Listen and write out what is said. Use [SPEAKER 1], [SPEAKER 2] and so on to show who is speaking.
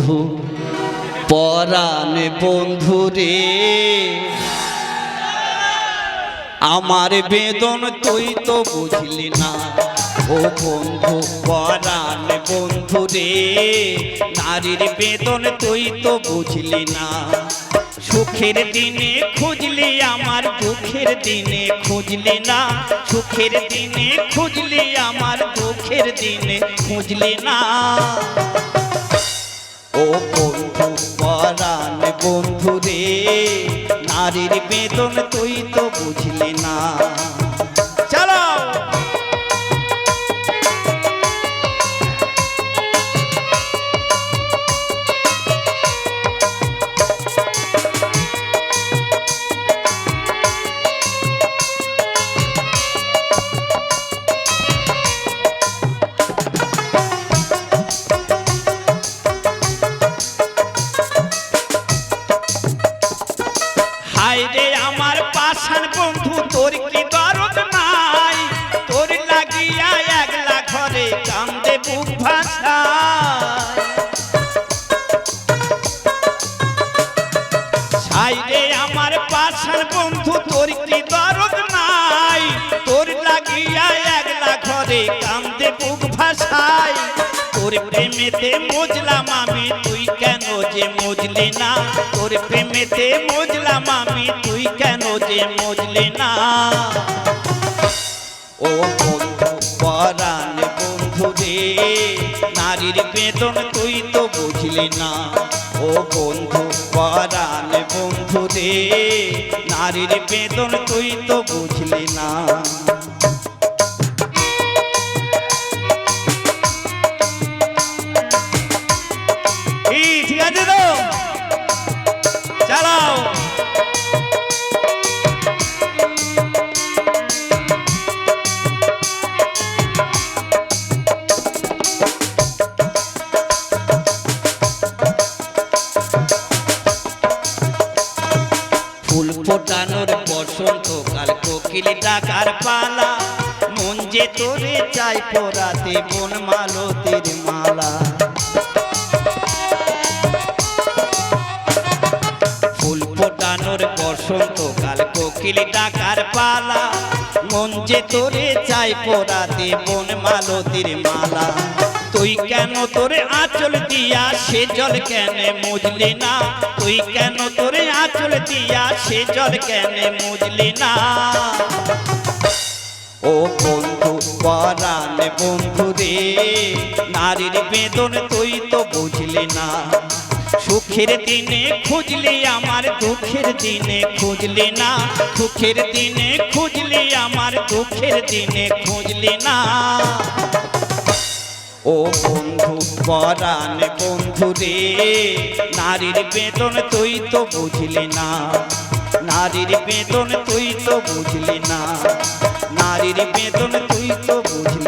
[SPEAKER 1] বন্ধু পরাণ বন্ধু রে আমার বেদন তুই তো বুঝলি না ও বন্ধু পরাণ বন্ধু রে নারীর বেদন তুই তো বুঝলি না সুখের দিনে খুঁজলি আমার দুঃখের দিনে খুঁজলি না সুখের দিনে খুঁজলি আমার দুঃখের দিনে খুঁজলি না ও বন্ধু পরাণ বন্ধু রে নারীর বেদন তুই তো বুঝলি না চলো রে আমার পাশান বন্ধু তোর কি দরদ নাই তোর লাগিয়া একলা ঘরে কান্দে বুক ভাষায় রে আমার পাশান বন্ধু তোর কি দরদ নাই তোর লাগিয়া একলা ঘরে কান্দে বুক ভাষায় তোর প্রেমেতে মজলাম আমি তুই কেন যে মজলি না তোর প্রেমেতে মজলাম আমি তুই কেন যে মজলি না ও বন্ধু পরাণ বন্ধু রে নারীর বেদন তুই তো বুঝলি না ও বন্ধু পরাণ বন্ধু রে নারীর বেদন তুই তো বুঝলি না ঠিক আছে তো চালাও ফুল ফোটানোর বসন্তকাল কোকিল ডাকার পালা মন যে তোরে চাই পরাতে বন মালতের মালা ফুল ফোটানোর বসন্তকাল কোকিল ডাকার পালা মন যে তোরে চাই পরাতে বন মালতির মালা তুই কেন তোরে আঁচল দিয়া সে জল কেন মুজলি না তুই কেন তোরে আঁচল দিয়া সে জল কেন মুজলি না ও বন্ধু পরাণ বন্ধু রে নারীর বেদন তুই তো বুঝলি না সুখের দিনে খুঁজলি আমার দুঃখের দিনে খুঁজলি না সুখের দিনে খুঁজলি আমার দুঃখের দিনে খুঁজলি না ও বন্ধু পরাণ বন্ধু রে নারীর বেদন তুই তো বুঝলি না নারীর বেদন তুই তো বুঝলি না নারীর বেদন তুই তো বুঝলি